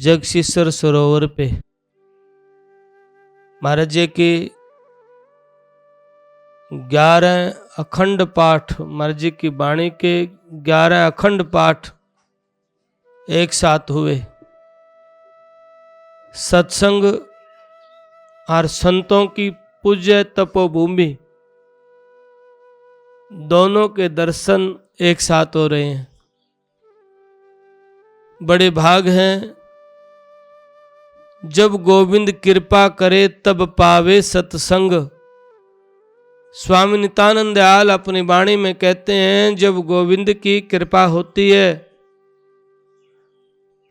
जगसीसर सरोवर पे महाराज जी के 11 अखंड पाठ, महाराज जी की वाणी के 11 अखंड पाठ एक साथ हुए। सत्संग और संतों की पूज्य तपोभूमि दोनों के दर्शन एक साथ हो रहे हैं। बड़े भाग हैं, जब गोविंद कृपा करे तब पावे सत्संग। स्वामी नित्यानंद दयाल अपनी वाणी में कहते हैं, जब गोविंद की कृपा होती है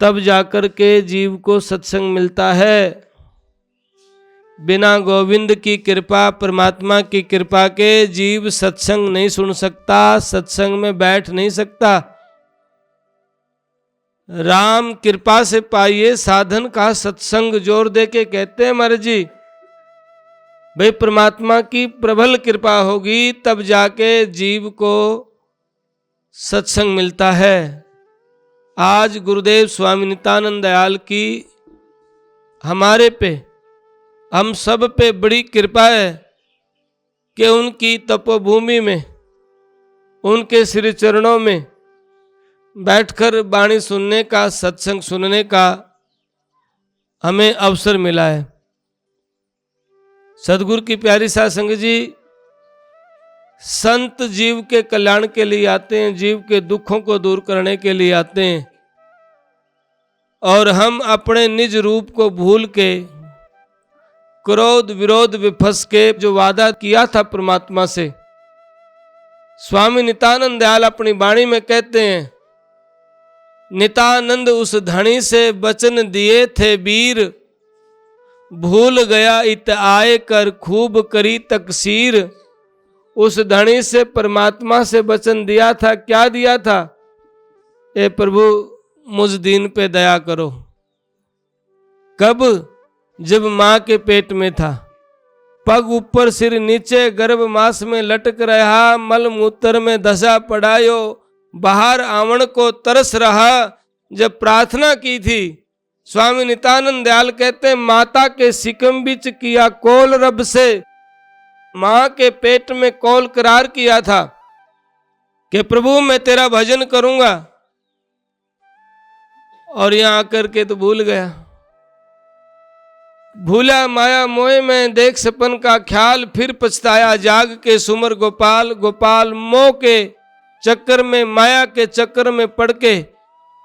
तब जाकर के जीव को सत्संग मिलता है। बिना गोविंद की कृपा, परमात्मा की कृपा के जीव सत्संग नहीं सुन सकता, सत्संग में बैठ नहीं सकता। राम कृपा से पाइए साधन का सत्संग, जोर दे के कहते हैं महाराज जी। भाई परमात्मा की प्रबल कृपा होगी तब जाके जीव को सत्संग मिलता है। आज गुरुदेव स्वामी नित्यानंद दयाल की हमारे पे, हम सब पे बड़ी कृपा है कि उनकी तपोभूमि में, उनके श्री चरणों में बैठकर वाणी सुनने का, सत्संग सुनने का हमें अवसर मिला है। सदगुरु की प्यारी साध संगत जी, संत जीव के कल्याण के लिए आते हैं, जीव के दुखों को दूर करने के लिए आते हैं, और हम अपने निज रूप को भूल के, क्रोध विरोध विफस के जो वादा किया था परमात्मा से, स्वामी नित्यानंद दयाल अपनी वाणी में कहते हैं, नित्यानंद उस धनी से वचन दिए थे वीर, भूल गया इत आए कर खूब करी तकसीर। उस धनी से, परमात्मा से वचन दिया था, क्या दिया था? ए प्रभु मुझ दीन पे दया करो। कब? जब मां के पेट में था, पग ऊपर सिर नीचे गर्भ मास में लटक रहा, मल मूत्र में धसा पड़ायो, बाहर आवण को तरस रहा। जब प्रार्थना की थी, स्वामी नित्यानंद दयाल कहते हैं, माता के सिकम बिच किया कौल रब से, मां के पेट में कौल करार किया था कि प्रभु मैं तेरा भजन करूंगा, और यहां आकर के तो भूल गया। भूला माया मोह में देख सपन का ख्याल, फिर पछताया जाग के सुमर गोपाल। गोपाल मोह के चक्कर में, माया के चक्कर में पड़ के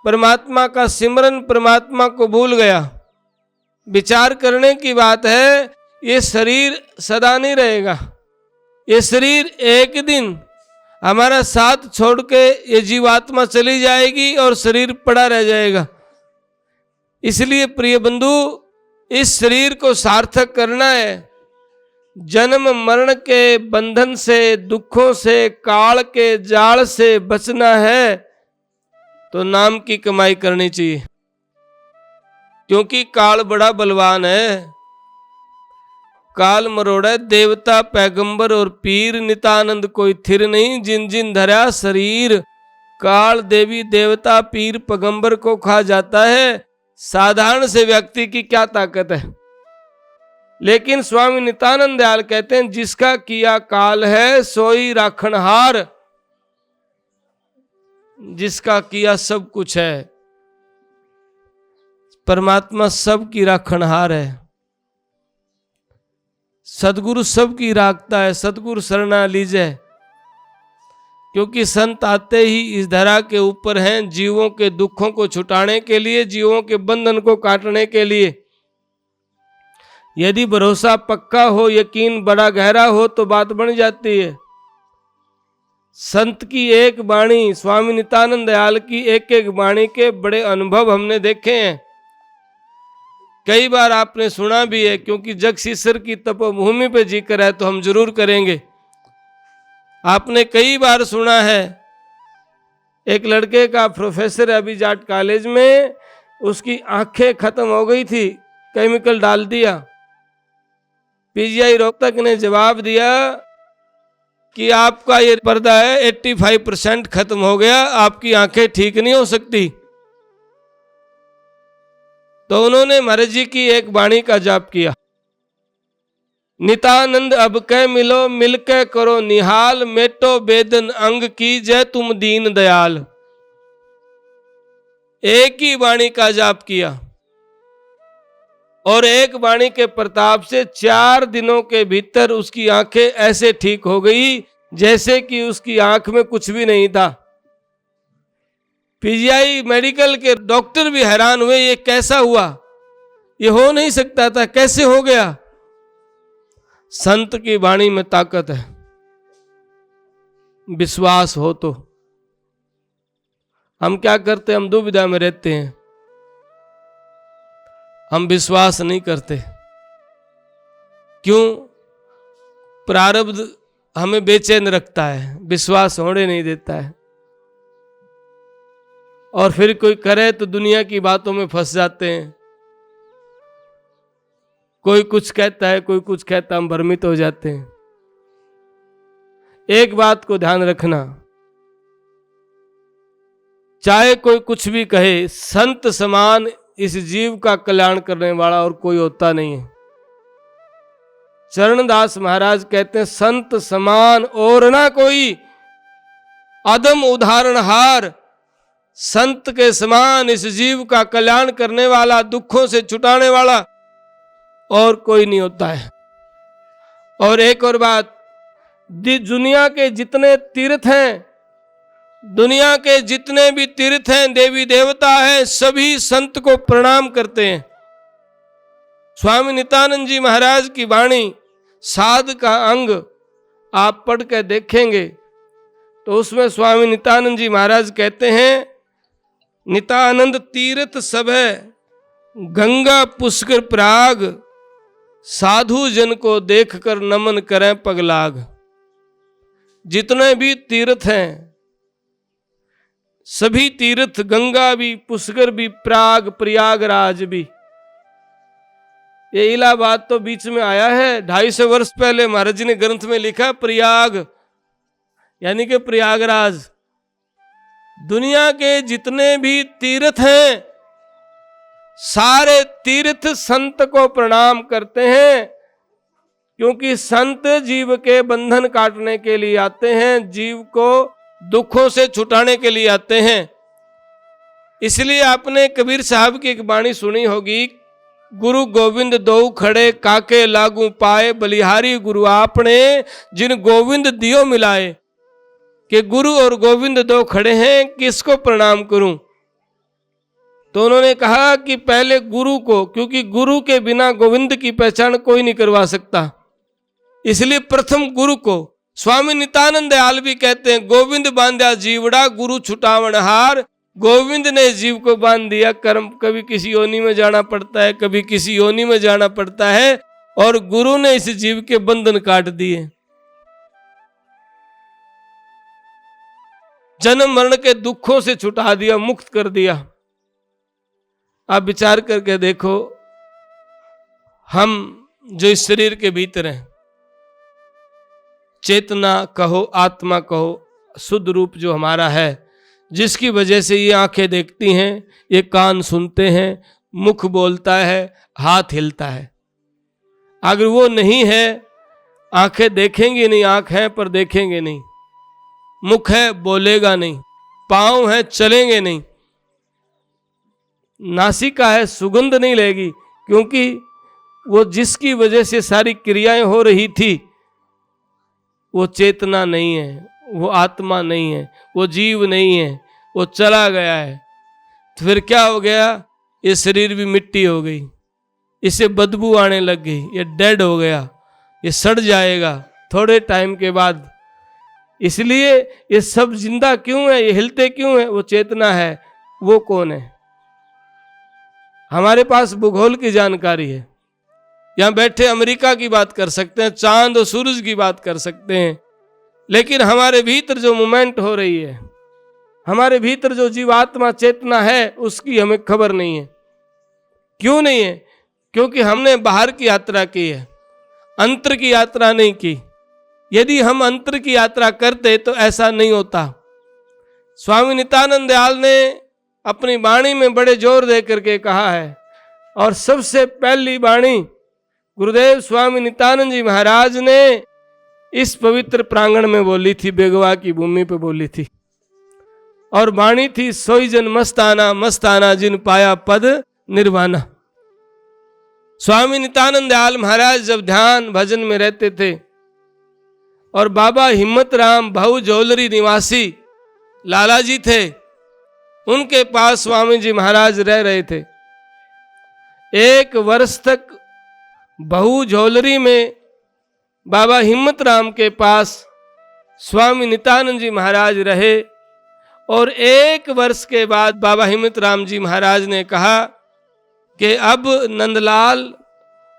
परमात्मा का सिमरन, परमात्मा को भूल गया। विचार करने की बात है, ये शरीर सदा नहीं रहेगा, ये शरीर एक दिन हमारा साथ छोड़ के ये जीवात्मा चली जाएगी और शरीर पड़ा रह जाएगा। इसलिए प्रिय बंधु, इस शरीर को सार्थक करना है, जन्म मरण के बंधन से, दुखों से, काल के जाल से बचना है तो नाम की कमाई करनी चाहिए, क्योंकि काल बड़ा बलवान है। काल मरोड़ा देवता पैगंबर और पीर, नित्यानंद कोई थिर नहीं, जिन जिन धरा शरीर। काल देवी देवता पीर पैगंबर को खा जाता है, साधारण से व्यक्ति की क्या ताकत है। लेकिन स्वामी नित्यानंद दयाल कहते हैं, जिसका किया काल है सोई राखणहार, जिसका किया सब कुछ है। परमात्मा सब की राखणहार है, सदगुरु सब की राखता है। सदगुरु शरणा लीजिए, क्योंकि संत आते ही इस धरा के ऊपर हैं जीवों के दुखों को छुटाने के लिए, जीवों के बंधन को काटने के लिए। यदि भरोसा पक्का हो, यकीन बड़ा गहरा हो तो बात बन जाती है। संत की एक वाणी, स्वामी नित्यानंद दयाल की एक एक वाणी के बड़े अनुभव हमने देखे हैं। कई बार आपने सुना भी है, क्योंकि जगसीसर की तपोभूमि पे जिक्र है तो हम जरूर करेंगे। आपने कई बार सुना है, एक लड़के का प्रोफेसर अभी जाट कॉलेज में, उसकी आंखें खत्म हो गई थी, केमिकल डाल दिया। पीजीआई रोहतक ने जवाब दिया कि आपका ये पर्दा है 85% खत्म हो गया, आपकी आंखें ठीक नहीं हो सकती। तो उन्होंने महाराज जी की एक वाणी का जाप किया, नितानंद अब कै मिलो मिलके करो निहाल, मेटो बेदन अंग की जय तुम दीन दयाल। एक ही वाणी का जाप किया और एक वाणी के प्रताप से 4 दिनों के भीतर उसकी आंखें ऐसे ठीक हो गई जैसे कि उसकी आंख में कुछ भी नहीं था। पीजीआई मेडिकल के डॉक्टर भी हैरान हुए, ये कैसा हुआ, ये हो नहीं सकता था, कैसे हो गया। संत की वाणी में ताकत है, विश्वास हो तो। हम क्या करते, हम दुविधा में रहते हैं, हम विश्वास नहीं करते। क्यों? प्रारब्ध हमें बेचैन रखता है, विश्वास होने नहीं देता है। और फिर कोई करे तो दुनिया की बातों में फंस जाते हैं, कोई कुछ कहता है कोई कुछ कहता है, हम भ्रमित हो जाते हैं। एक बात को ध्यान रखना, चाहे कोई कुछ भी कहे, संत समान इस जीव का कल्याण करने वाला और कोई होता नहीं है। चरणदास महाराज कहते हैं, संत समान और ना कोई, अदम उदाहरणहार। संत के समान इस जीव का कल्याण करने वाला, दुखों से छुटाने वाला और कोई नहीं होता है। और एक और बात, दुनिया के जितने तीर्थ हैं, दुनिया के जितने भी तीर्थ हैं, देवी देवता हैं, सभी संत को प्रणाम करते हैं। स्वामी नित्यानंद जी महाराज की वाणी साध का अंग आप पढ़ के देखेंगे तो उसमें स्वामी नित्यानंद जी महाराज कहते हैं, नित्यानंद तीर्थ सब है गंगा पुष्कर प्राग, साधु जन को देखकर नमन करें पगलाग। जितने भी तीर्थ हैं, सभी तीर्थ, गंगा भी, पुष्कर भी, प्राग, प्रयागराज भी, ये इलाहाबाद तो बीच में आया है। 250 वर्ष पहले महाराज जी ने ग्रंथ में लिखा प्रयाग यानी कि प्रयागराज। दुनिया के जितने भी तीर्थ हैं, सारे तीर्थ संत को प्रणाम करते हैं, क्योंकि संत जीव के बंधन काटने के लिए आते हैं, जीव को दुखों से छुटाने के लिए आते हैं। इसलिए आपने कबीर साहब की एक वाणी सुनी होगी, गुरु गोविंद दो खड़े काके लागू पाए, बलिहारी गुरु आपने जिन गोविंद दियो मिलाए। कि गुरु और गोविंद दो खड़े हैं, किसको प्रणाम करूं? तो उन्होंने कहा कि पहले गुरु को, क्योंकि गुरु के बिना गोविंद की पहचान कोई नहीं करवा सकता, इसलिए प्रथम गुरु को। स्वामी नित्यानंद दयाल भी कहते हैं, गोविंद बांधा जीवड़ा गुरु छुटावन हार। गोविंद ने जीव को बांध दिया, कर्म कभी किसी योनि में जाना पड़ता है, कभी किसी योनि में जाना पड़ता है, और गुरु ने इस जीव के बंधन काट दिए, जन्म मरण के दुखों से छुटा दिया, मुक्त कर दिया। आप विचार करके देखो, हम जो इस शरीर के भीतर हैं, चेतना कहो, आत्मा कहो, शुद्ध रूप जो हमारा है, जिसकी वजह से ये आंखें देखती हैं, ये कान सुनते हैं, मुख बोलता है, हाथ हिलता है। अगर वो नहीं है, आंखें देखेंगी नहीं, आंख है पर देखेंगे नहीं, मुख है बोलेगा नहीं, पांव है चलेंगे नहीं, नासिका है सुगंध नहीं लेगी, क्योंकि वो जिसकी वजह से सारी क्रियाएं हो रही थी वो चेतना नहीं है, वो आत्मा नहीं है, वो जीव नहीं है, वो चला गया है। तो फिर क्या हो गया? ये शरीर भी मिट्टी हो गई, इसे बदबू आने लग गई, ये डेड हो गया, ये सड़ जाएगा थोड़े टाइम के बाद। इसलिए ये सब जिंदा क्यों है, ये हिलते क्यों है? वो चेतना है। वो कौन है? हमारे पास भूगोल की जानकारी है, यहां बैठे अमेरिका की बात कर सकते हैं, चांद और सूरज की बात कर सकते हैं, लेकिन हमारे भीतर जो मूवमेंट हो रही है, हमारे भीतर जो जीवात्मा चेतना है, उसकी हमें खबर नहीं है। क्यों नहीं है? क्योंकि हमने बाहर की यात्रा की है, अंतर की यात्रा नहीं की। यदि हम अंतर की यात्रा करते तो ऐसा नहीं होता। स्वामी नित्यानंद दयाल ने अपनी वाणी में बड़े जोर दे करके कहा है, और सबसे पहली वाणी गुरुदेव स्वामी नित्यानंद जी महाराज ने इस पवित्र प्रांगण में बोली थी, बेगवा की भूमि पे बोली थी। और वाणी थी, सोई जन मस्ताना मस्ताना जिन पाया पद निर्वाणा। स्वामी नित्यानंद दयाल महाराज जब ध्यान भजन में रहते थे और बाबा हिम्मत राम भाऊ जौलरी निवासी लाला जी थे, उनके पास स्वामी जी महाराज रह रहे थे। 1 वर्ष तक बहु झोलरी में बाबा हिम्मत राम के पास स्वामी नित्यानंद जी महाराज रहे। और 1 वर्ष के बाद बाबा हिम्मत राम जी महाराज ने कहा कि अब नंदलाल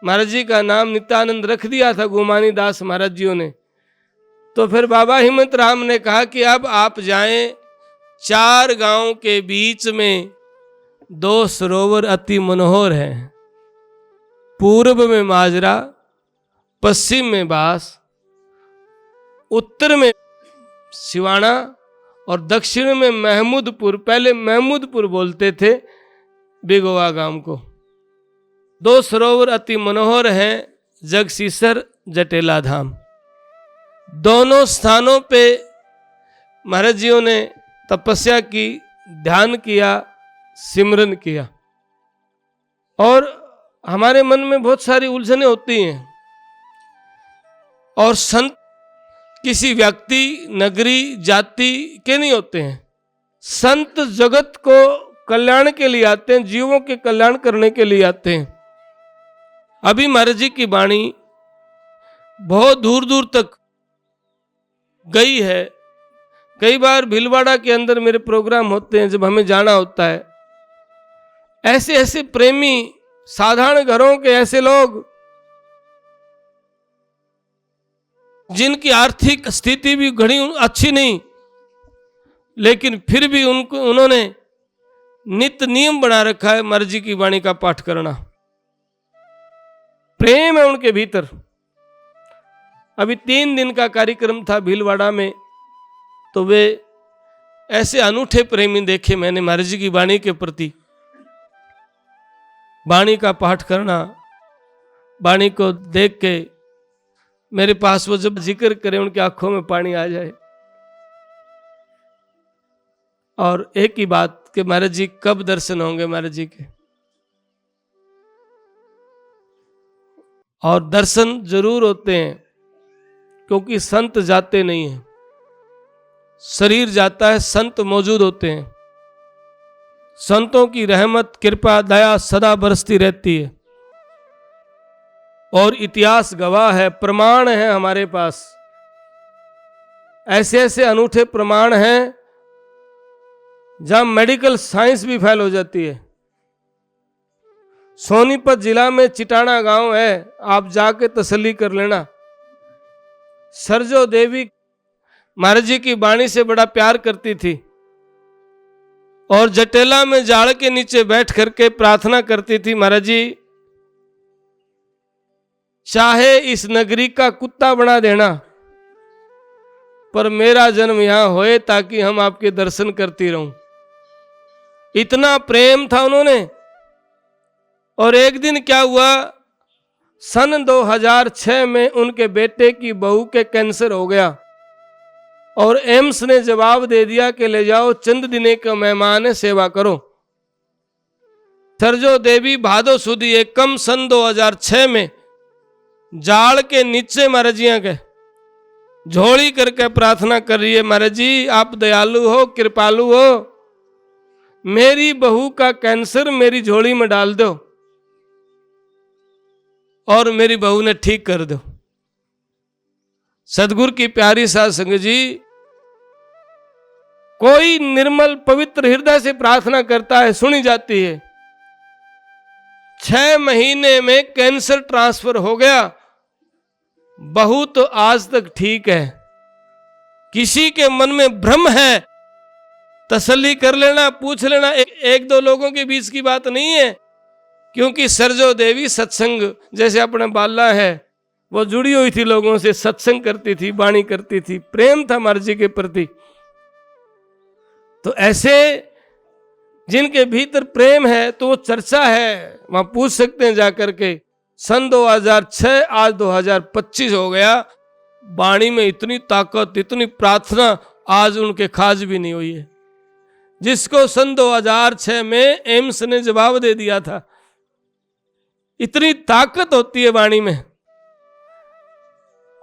महाराज जी का नाम नित्यानंद रख दिया था गुमानी दास महाराज जियों ने। तो फिर बाबा हिम्मत राम ने कहा कि अब आप जाएं, 4 गांव के बीच में 2 सरोवर अति मनोहर हैं। पूर्व में माजरा, पश्चिम में बास, उत्तर में सिवाना और दक्षिण में महमूदपुर। पहले महमूदपुर बोलते थे बेगोवा गांव को। 2 सरोवर अति मनोहर हैं, जगसीसर जटेला धाम। दोनों स्थानों पे महाराज जियों ने तपस्या की, ध्यान किया, सिमरन किया। और हमारे मन में बहुत सारी उलझनें होती हैं। और संत किसी व्यक्ति, नगरी, जाति के नहीं होते हैं। संत जगत को कल्याण के लिए आते हैं, जीवों के कल्याण करने के लिए आते हैं। अभी महाराज जी की वाणी बहुत दूर दूर तक गई है। कई बार भीलवाड़ा के अंदर मेरे प्रोग्राम होते हैं, जब हमें जाना होता है, ऐसे ऐसे प्रेमी, साधारण घरों के ऐसे लोग जिनकी आर्थिक स्थिति भी घड़ी अच्छी नहीं, लेकिन फिर भी उन्होंने नित्य नियम बना रखा है महाराज जी की वाणी का पाठ करना। प्रेम है उनके भीतर। अभी 3 दिन का कार्यक्रम था भीलवाड़ा में, तो वे ऐसे अनूठे प्रेमी देखे मैंने महाराज जी की वाणी के प्रति। वाणी का पाठ करना, वाणी को देख के मेरे पास वो जब जिक्र करे उनकी आंखों में पानी आ जाए। और एक ही बात कि महाराज जी कब दर्शन होंगे महाराज जी के। और दर्शन जरूर होते हैं, क्योंकि संत जाते नहीं हैं, शरीर जाता है, संत मौजूद होते हैं। संतों की रहमत, कृपा, दया सदा बरसती रहती है। और इतिहास गवाह है, प्रमाण है हमारे पास। ऐसे ऐसे अनूठे प्रमाण हैं जहां मेडिकल साइंस भी फेल हो जाती है। सोनीपत जिला में चिटाना गांव है, आप जाके तसल्ली कर लेना। सरजो देवी महाराज जी की वाणी से बड़ा प्यार करती थी और जटेला में जाड़ के नीचे बैठ करके प्रार्थना करती थी, महाराज जी चाहे इस नगरी का कुत्ता बना देना, पर मेरा जन्म यहां होए ताकि हम आपके दर्शन करती रहूं। इतना प्रेम था उन्होंने। और एक दिन क्या हुआ, सन 2006 में उनके बेटे की बहू के कैंसर हो गया और एम्स ने जवाब दे दिया कि ले जाओ, चंद दिने का मेहमान है, सेवा करो। सरजो देवी भादो सुदी एकम सन 2006 में जाड़ के नीचे महाराज जी के झोली करके प्रार्थना कर रही है, महाराज जी आप दयालु हो, कृपालु हो, मेरी बहू का कैंसर मेरी झोली में डाल दो और मेरी बहू ने ठीक कर दो। सदगुरु की प्यारी साध संगत जी, कोई निर्मल पवित्र हृदय से प्रार्थना करता है, सुनी जाती है। 6 महीने में कैंसर ट्रांसफर हो गया। बहू तो आज तक ठीक है। किसी के मन में भ्रम है, तसल्ली कर लेना, पूछ लेना। एक दो लोगों के बीच की बात नहीं है, क्योंकि सरजो देवी सत्संग जैसे अपने बाला है, वो जुड़ी हुई थी लोगों से, सत्संग करती थी, वाणी करती थी, प्रेम था महाराज जी के प्रति। तो ऐसे जिनके भीतर प्रेम है तो वो चर्चा है, वहां पूछ सकते हैं जाकर के। सन 2006 आज 2025 हो गया, वाणी में इतनी ताकत, इतनी प्रार्थना आज उनके खाज भी नहीं हुई है, जिसको सन 2006 में एम्स ने जवाब दे दिया था। इतनी ताकत होती है वाणी में।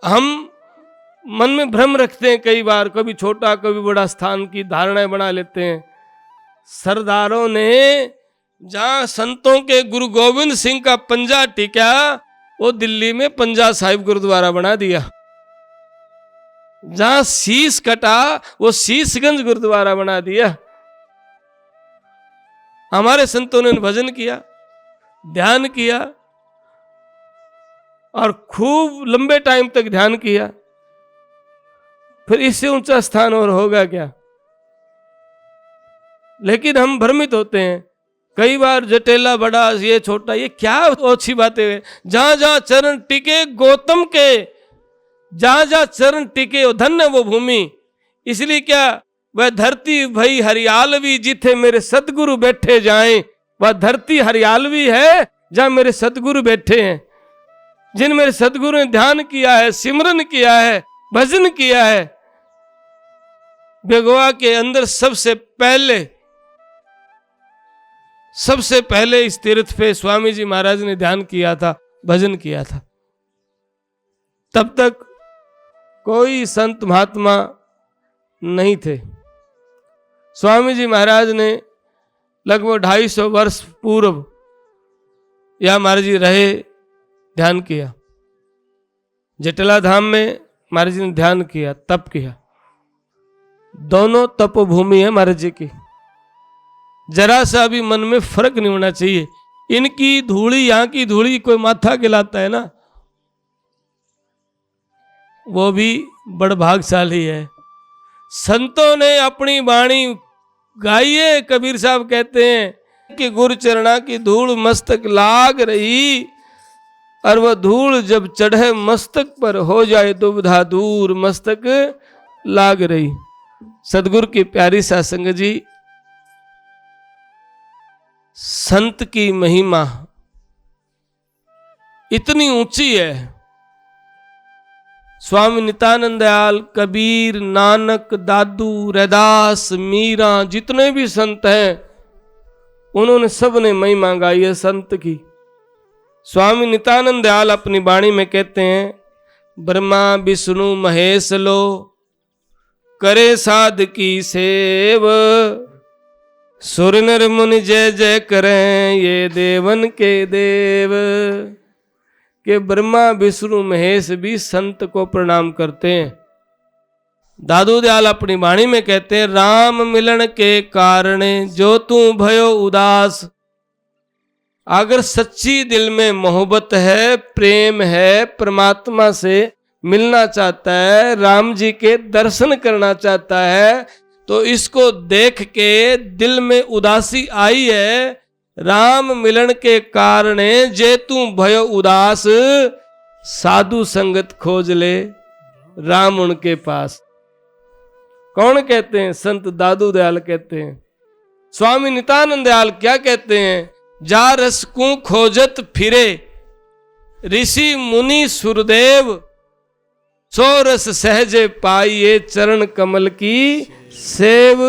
हम मन में भ्रम रखते हैं कई बार, कभी छोटा कभी बड़ा स्थान की धारणाएं बना लेते हैं। सरदारों ने जहां संतों के गुरु गोविंद सिंह का पंजा टिका, वो दिल्ली में पंजा साहिब गुरुद्वारा बना दिया। जहां शीश कटा, वो शीशगंज गुरुद्वारा बना दिया। हमारे संतों ने भजन किया, ध्यान किया, और खूब लंबे टाइम तक ध्यान किया। फिर इससे ऊंचा स्थान और होगा क्या? लेकिन हम भ्रमित होते हैं कई बार, जटेला बड़ा, ये छोटा, ये क्या अच्छी बातें हैं। जहां जहां चरण टिके गौतम के, जहां जहां चरण टिके वो धन्य वो भूमि। इसलिए क्या, वह धरती भई हरियालवी जिथे मेरे सतगुरु बैठे जाएं। वह धरती हरियालवी है जहां मेरे सतगुरु बैठे हैं। जिन मेरे सतगुरु ने ध्यान किया है, सिमरन किया है, भजन किया है। बेगवा के अंदर सबसे पहले इस तीर्थ पे स्वामी जी महाराज ने ध्यान किया था, भजन किया था। तब तक कोई संत महात्मा नहीं थे। स्वामी जी महाराज ने लगभग 250 वर्ष पूर्व या महाराज जी रहे, ध्यान किया। जटिला धाम में महाराज जी ने ध्यान किया, तप किया। दोनों तपोभूमि है महाराज जी की। जरा सा भी मन में फर्क नहीं होना चाहिए। इनकी धूड़ी, यहां की धूड़ी कोई माथा गिलाता है ना, वो भी बड़ भागशाली है। संतों ने अपनी वाणी गाई है। कबीर साहब कहते हैं कि गुरु चरणा की धूल मस्तक लाग रही, और वह धूल जब चढ़े मस्तक पर हो जाए दुविधा दूर, मस्तक लाग रही। सदगुरु की प्यारी सासंग जी, संत की महिमा इतनी ऊंची है। स्वामी नित्यानंद दयाल, कबीर, नानक, दादू, रैदास, मीरा, जितने भी संत हैं, उन्होंने सब ने महिमा गाई है संत की। स्वामी नित्यानंद दयाल अपनी वाणी में कहते हैं, ब्रह्मा विष्णु महेश लो करे साध की सेव, सुर नर मुनि जय जय करें ये देवन के देव। के ब्रह्मा विष्णु महेश भी संत को प्रणाम करते हैं। दादू दयाल अपनी वाणी में कहते हैं, राम मिलन के कारण जो तू भयो उदास। अगर सच्ची दिल में मोहब्बत है, प्रेम है, परमात्मा से मिलना चाहता है, राम जी के दर्शन करना चाहता है, तो इसको देख के दिल में उदासी आई है। राम मिलन के कारण जे तू भयो उदास, साधु संगत खोज ले राम उनके पास। कौन कहते हैं? संत दादू दयाल कहते हैं। स्वामी नित्यानंद दयाल क्या कहते हैं? जा रस को खोजत फिरे ऋषि मुनि सुरदेव, सो रस सहजे पाइए चरण कमल की सेव।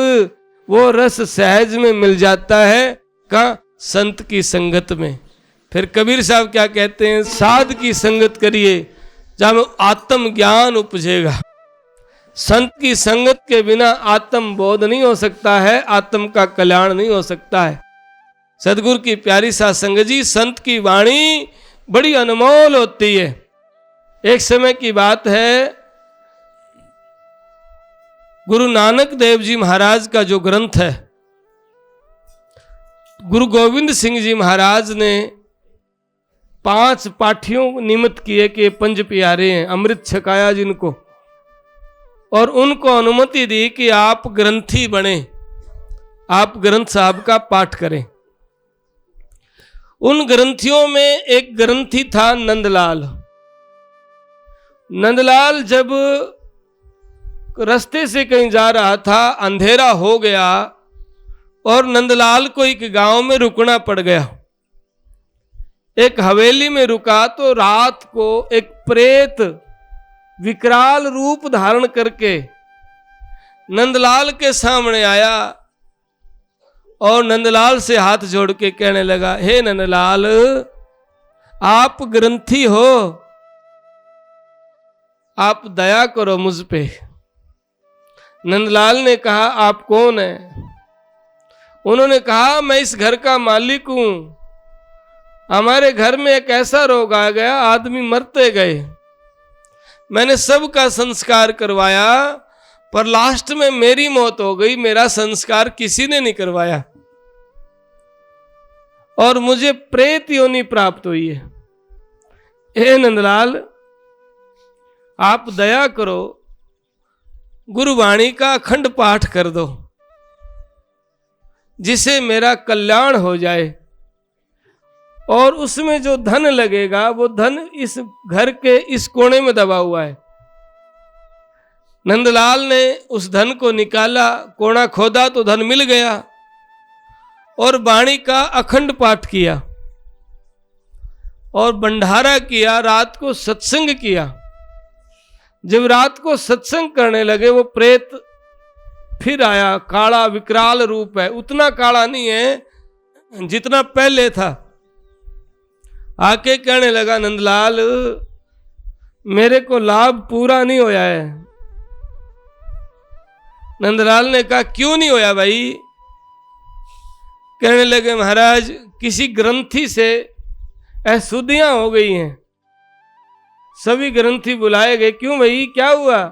वो रस सहज में मिल जाता है, कहाँ? संत की संगत में। फिर कबीर साहब क्या कहते हैं? साध की संगत करिए जहां आत्म ज्ञान उपजेगा। संत की संगत के बिना आत्म बोध नहीं हो सकता है, आत्म का कल्याण नहीं हो सकता है। सदगुरु की प्यारी सासंग जी, संत की वाणी बड़ी अनमोल होती है। एक समय की बात है, गुरु नानक देव जी महाराज का जो ग्रंथ है, गुरु गोविंद सिंह जी महाराज ने 5 पाठियों निमित्त किए कि 5 प्यारे हैं, अमृत छकाया जिनको, और उनको अनुमति दी कि आप ग्रंथी बने, आप ग्रंथ साहब का पाठ करें। उन ग्रंथियों में एक ग्रंथी था नंदलाल। नंदलाल जब रास्ते से कहीं जा रहा था, अंधेरा हो गया, और नंदलाल को एक गांव में रुकना पड़ गया। एक हवेली में रुका तो रात को एक प्रेत विकराल रूप धारण करके नंदलाल के सामने आया और नंदलाल से हाथ जोड़ के कहने लगा, हे नंदलाल, आप ग्रंथी हो, आप दया करो मुझ पे। नंदलाल ने कहा, आप कौन हैं? उन्होंने कहा, मैं इस घर का मालिक हूं। हमारे घर में एक ऐसा रोग आ गया, आदमी मरते गए। मैंने सबका संस्कार करवाया, पर लास्ट में मेरी मौत हो गई। मेरा संस्कार किसी ने नहीं करवाया और मुझे प्रेत योनि प्राप्त हुई है। हे नंदलाल, आप दया करो, गुरुवाणी का अखंड पाठ कर दो, जिसे मेरा कल्याण हो जाए और उसमें जो धन लगेगा वो धन इस घर के इस कोने में दबा हुआ है। नंदलाल ने उस धन को निकाला, कोना खोदा तो धन मिल गया और वाणी का अखंड पाठ किया और भंडारा किया, रात को सत्संग किया। जब रात को सत्संग करने लगे, वो प्रेत फिर आया। काला विकराल रूप है, उतना काला नहीं है जितना पहले था। आके कहने लगा, नंदलाल, मेरे को लाभ पूरा नहीं होया है। नंदलाल ने कहा, क्यों नहीं होया भाई? कहने लगे, महाराज, किसी ग्रंथी से अशुद्धियां हो गई हैं। सभी ग्रंथी बुलाए गए। क्यों भाई, क्या हुआ?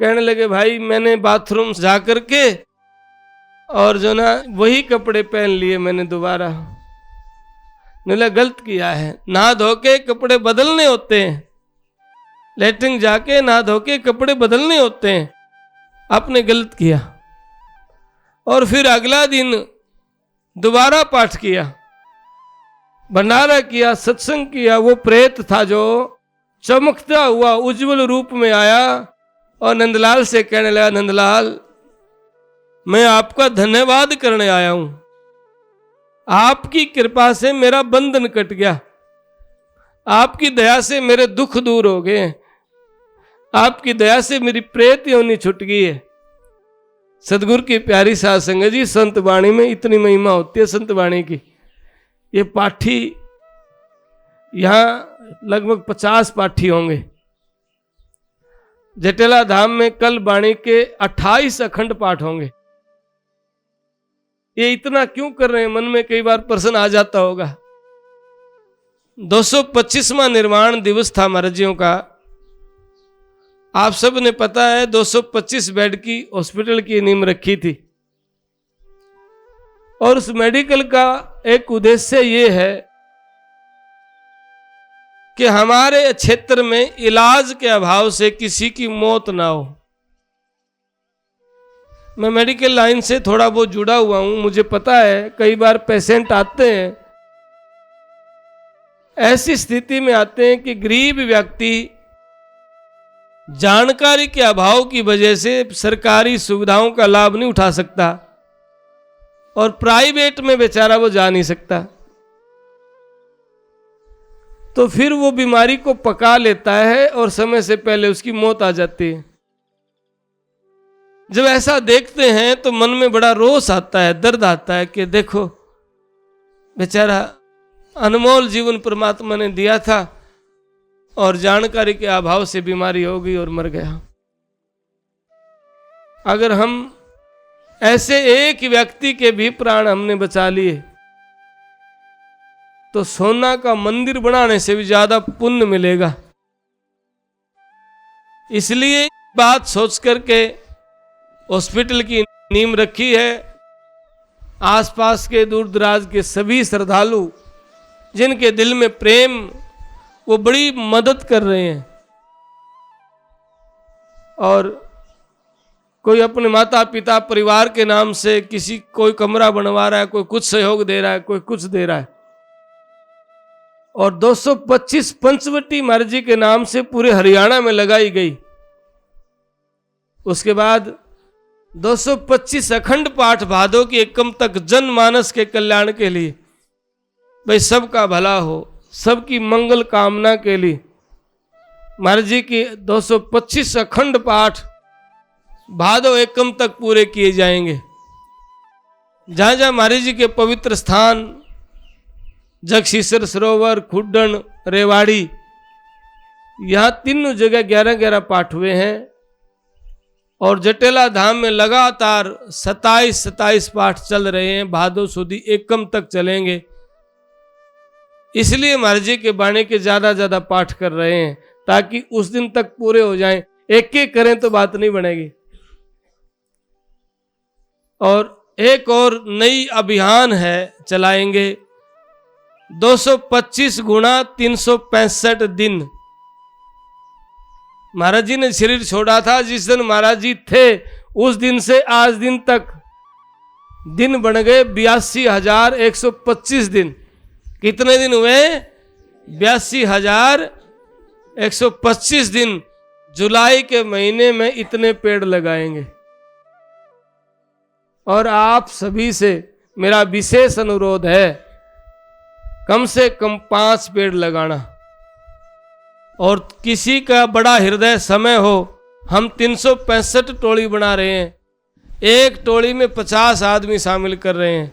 कहने लगे, भाई मैंने बाथरूम जाकर के और जो ना वही कपड़े पहन लिए मैंने दोबारा। नहीं, गलत किया है। नहा धो के कपड़े बदलने होते हैं, लेटरिन जाके नहा धो के कपड़े बदलने होते हैं। आपने गलत किया। और फिर अगला दिन दोबारा पाठ किया, भंडारा किया, सत्संग किया। वो प्रेत था जो चमकता हुआ उज्जवल रूप में आया और नंदलाल से कहने लगा, नंदलाल, मैं आपका धन्यवाद करने आया हूं। आपकी कृपा से मेरा बंधन कट गया, आपकी दया से मेरे दुख दूर हो गए, आपकी दया से मेरी प्रेत योनि छुट गई है। सदगुरु की प्यारी साध संगत जी, संत वाणी में इतनी महिमा होती है संत वाणी की। ये पाठी यहां लगभग 50 पाठी होंगे। जटेला धाम में कल वाणी के 28 अखंड पाठ होंगे। ये इतना क्यों कर रहे हैं, मन में कई बार प्रश्न आ जाता होगा। 225वां निर्वाण दिवस था महाराजियों का। आप सब ने पता है 225 बेड की हॉस्पिटल की नींव रखी थी और उस मेडिकल का एक उद्देश्य ये है कि हमारे क्षेत्र में इलाज के अभाव से किसी की मौत ना हो। मैं मेडिकल लाइन से थोड़ा बहुत जुड़ा हुआ हूं, मुझे पता है कई बार पेशेंट आते हैं, ऐसी स्थिति में आते हैं कि गरीब व्यक्ति जानकारी के अभाव की वजह से सरकारी सुविधाओं का लाभ नहीं उठा सकता और प्राइवेट में बेचारा वो जा नहीं सकता, तो फिर वो बीमारी को पका लेता है और समय से पहले उसकी मौत आ जाती है। जब ऐसा देखते हैं तो मन में बड़ा रोष आता है, दर्द आता है कि देखो बेचारा अनमोल जीवन परमात्मा ने दिया था और जानकारी के अभाव से बीमारी हो गई और मर गया। अगर हम ऐसे एक व्यक्ति के भी प्राण हमने बचा लिए तो सोना का मंदिर बनाने से भी ज्यादा पुण्य मिलेगा। इसलिए बात सोच करके हॉस्पिटल की नींव रखी है। आसपास के दूर दराज के सभी श्रद्धालु जिनके दिल में प्रेम, वो बड़ी मदद कर रहे हैं और कोई अपने माता पिता परिवार के नाम से किसी कोई कमरा बनवा रहा है, कोई कुछ सहयोग दे रहा है, कोई कुछ दे रहा है। और 225 पंचवटी महाराज जी के नाम से पूरे हरियाणा में लगाई गई। उसके बाद 225 अखंड पाठ भादों की एकम तक जनमानस के कल्याण के लिए, भाई सबका भला हो, सबकी मंगल कामना के लिए महाराज जी की 225 अखंड पाठ भादो एकम तक पूरे किए जाएंगे। जहाँ जहाँ महाराज जी के पवित्र स्थान जगसीसर सरोवर, खुड्डन, रेवाड़ी, यहाँ तीनों जगह 11-11 पाठ हुए हैं। और जटेला धाम में लगातार 27 पाठ चल रहे हैं, भादो सुदी एकम तक चलेंगे। इसलिए महाराज जी के बाणी के ज्यादा पाठ कर रहे हैं ताकि उस दिन तक पूरे हो जाएं। एक एक करें तो बात नहीं बनेगी। और एक और नई अभियान है, चलाएंगे 225 गुणा 365 दिन। महाराज जी ने शरीर छोड़ा था जिस दिन महाराज जी थे, उस दिन से आज दिन तक दिन बन गए 82,125 दिन। कितने दिन हुए? 82,125 दिन। जुलाई के महीने में इतने पेड़ लगाएंगे। और आप सभी से मेरा विशेष अनुरोध है, कम से कम 5 पेड़ लगाना। और किसी का बड़ा हृदय समय हो, हम 365 टोली बना रहे हैं, एक टोली में 50 आदमी शामिल कर रहे हैं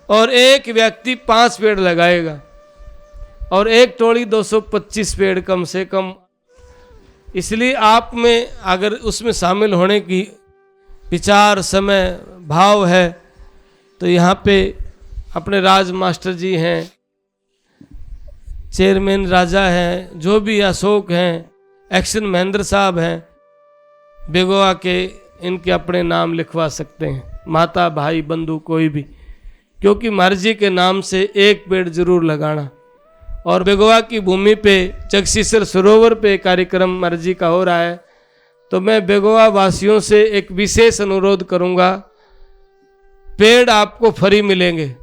और एक व्यक्ति 5 पेड़ लगाएगा और एक टोली 225 पेड़ कम से कम। इसलिए आप में अगर उसमें शामिल होने की विचार, समय, भाव है तो यहाँ पे अपने राज मास्टर जी हैं, चेयरमैन राजा हैं, जो भी अशोक हैं, एक्शन महेंद्र साहब हैं, बेगोआ के, इनके अपने नाम लिखवा सकते हैं, माता भाई बंधु कोई भी, क्योंकि महाराज जी के नाम से एक पेड़ जरूर लगाना। और बेगोआ की भूमि पे जगसीसर सरोवर पे कार्यक्रम महाराज जी का हो रहा है, तो मैं बेगोआ वासियों से एक विशेष अनुरोध करूंगा, पेड़ आपको फ्री मिलेंगे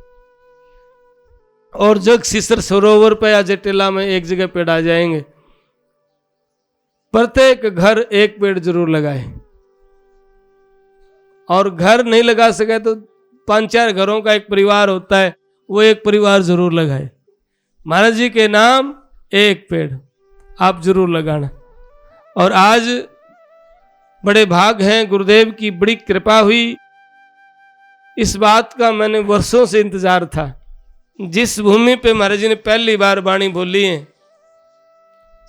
और जगसीसर सरोवर पे या जटेला में एक जगह पेड़ आ जाएंगे। प्रत्येक घर एक पेड़ जरूर लगाए, और घर नहीं लगा सके तो 5-4 घरों का एक परिवार होता है, वो एक परिवार जरूर लगाए। महाराज जी के नाम एक पेड़ आप जरूर लगाना। और आज बड़े भाग हैं, गुरुदेव की बड़ी कृपा हुई। इस बात का मैंने वर्षों से इंतजार था। जिस भूमि पे महाराज जी ने पहली बार वाणी बोली है,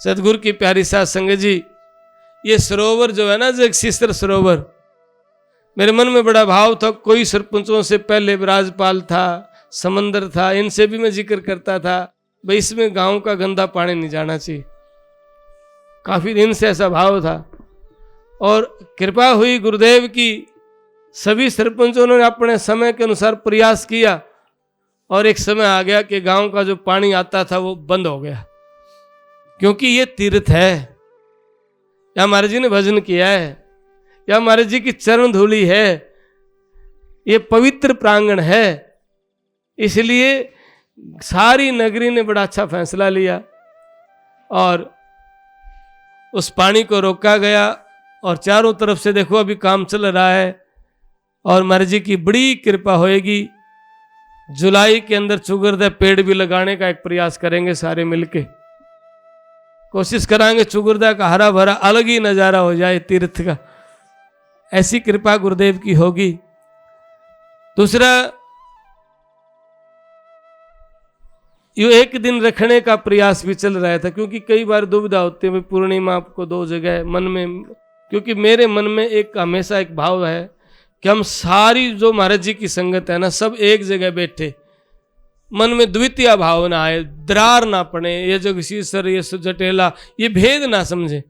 सदगुरु की प्यारी साध संगत जी, ये सरोवर जो है ना, जगसीसर सरोवर, मेरे मन में बड़ा भाव था। कोई सरपंचों से पहले राजपाल था, समंदर था, इनसे भी मैं जिक्र करता था, भाई इसमें गांव का गंदा पानी नहीं जाना चाहिए। काफी दिन से ऐसा भाव था। और कृपा हुई गुरुदेव की, सभी सरपंचों ने अपने समय के अनुसार प्रयास किया और एक समय आ गया कि गांव का जो पानी आता था वो बंद हो गया, क्योंकि ये तीर्थ है, या महाराज जी ने भजन किया है, या महाराज जी की चरण धूलि है, ये पवित्र प्रांगण है। इसलिए सारी नगरी ने बड़ा अच्छा फैसला लिया और उस पानी को रोका गया। और चारों तरफ से देखो अभी काम चल रहा है और महाराज जी की बड़ी कृपा होएगी। जुलाई के अंदर चुगरदा पेड़ भी लगाने का एक प्रयास करेंगे, सारे मिलके कोशिश कराएंगे चुगरदा का हरा भरा अलग ही नजारा हो जाए तीर्थ का। ऐसी कृपा गुरुदेव की होगी। दूसरा, ये एक दिन रखने का प्रयास भी चल रहा था, क्योंकि कई बार दुविधा होती है, पूर्णिमा आपको 2 जगह मन में, क्योंकि मेरे मन में एक हमेशा एक भाव है कि हम सारी जो महाराज जी की संगत है ना, सब एक जगह बैठे, मन में द्वितीय भाव ना आए, दरार ना पड़े, ये जगसीसर, ये जटेला, ये भेद ना समझे।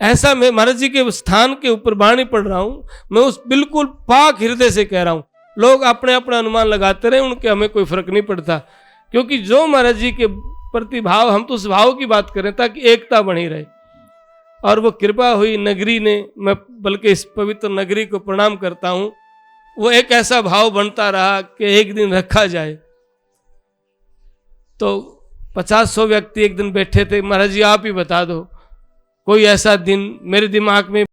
ऐसा मैं महाराज जी के स्थान के ऊपर वाणी पढ़ रहा हूं, मैं उस बिल्कुल पाक हृदय से कह रहा हूं। लोग अपने अपना अनुमान लगाते रहे, उनके हमें कोई फर्क नहीं पड़ता, क्योंकि जो महाराज जी के प्रति भाव, हम तो उस भाव की बात करें ताकि एकता बनी रहे। और वो कृपा हुई नगरी ने, मैं बल्कि इस पवित्र नगरी को प्रणाम करता हूं, वो एक ऐसा भाव बनता रहा कि एक दिन रखा जाए। तो 50-100 व्यक्ति एक दिन बैठे थे, महाराज जी आप ही बता दो कोई ऐसा दिन। मेरे दिमाग में